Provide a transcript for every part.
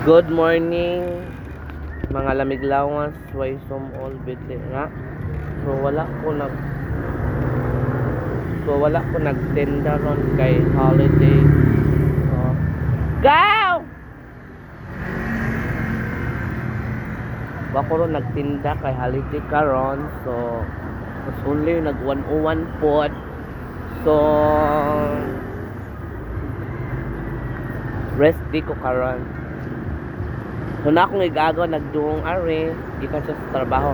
Good morning, mga lamiglawas, way all bidli nga. So wala ko nagtinda ron kay holiday. So, go! Wa ko ron nagtinda kay holiday karon. So mas only nag 101 pod. So rest day ko karon. So na akong igagaw nagduong are gikan sa trabaho.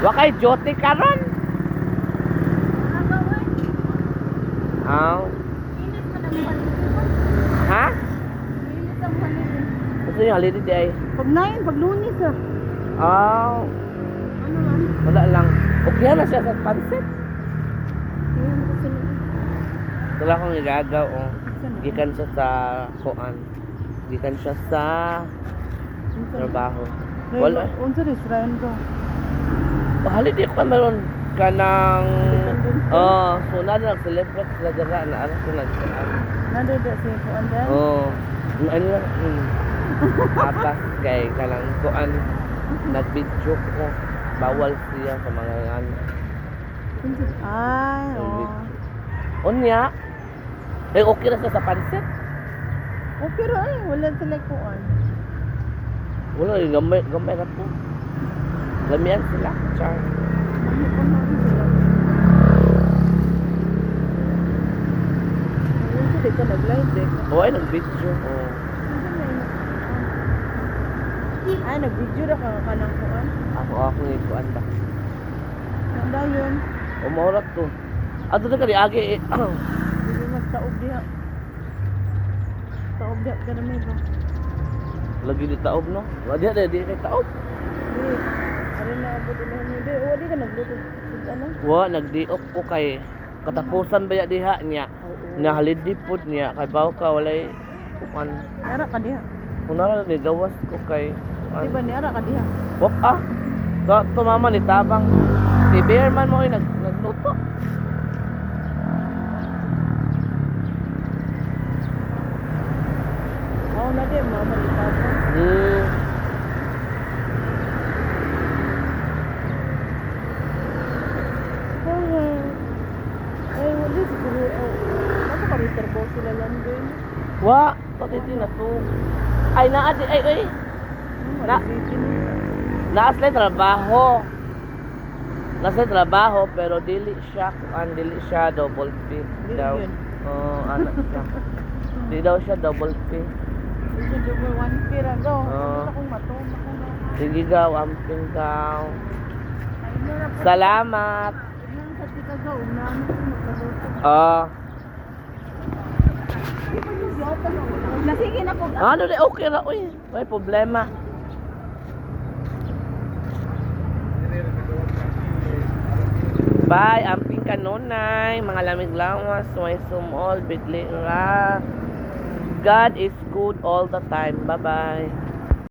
Wa kay jote karon. Aw. Ha? Ano yung holiday day? Pag 9, pag lunis ah. Aw. Ano lang? Wala lang. Okay na siya sa pansit. Ayan, kasi Wala akong igagaw oh. Gikan siya sa kuan. Gikan siya sa trabaho. Wala. Unsa restaurant ko? Holiday ko meron ka ng so na nag-celebrate sila dira na ano ko nagkaan. Nado da sa kuan da? Ano lang atas kay kanang kuan nag-video ko bawal siya sa mga ano. Ay, oh. Unya. Okay na siya sa pansit. Okay ra eh, wala sila kuan. Wala gamay na po. Lamian sila. Char. Ano ko na sila. Ano dito nag-live din? Ay nag-video. Oh. Ay, nag-video ra ka kanang kuan. Ako ni kuan ba. Nanda yun. Umaurat to. Ato na kali agi eh. Hindi mas taob diha. Taob diha ka na may ba? Lagi di taob no. Wala di kay taob. Di. Ano na abot na hindi. Wala ka nagluto. Ano? Wa nagdiok ko kay katapusan baya diha niya. Na holiday food niya kay baw ka walay kuan. Ara ka diha. Kunara ni gawas ko kay Di ba ni ara ka diha? wak ah. To mama ni tabang. Si Bearman mo ay nagluto. Oo na di, mama ni papa. Ay, wala siguro. Ako kami trabaho sila lang din. Wa, pati din na to. Ay naadi ay. Na- Naas na trabaho. Nasa trabaho pero dili siya double pay Dili daw. yun. Anak siya. Di daw siya double pay. Ito double 1 pira daw. Oo. Gusto kong mato. Sige gaw, amping gaw. Salamat. Nang sa tika gaw, unahan ko magkaluto. Nasige na ko. Ano di okay ra uy. May problema. Bye, amping kanunay, mga lamig lawas, may sumol, bigli ra. God is good all the time. Bye-bye.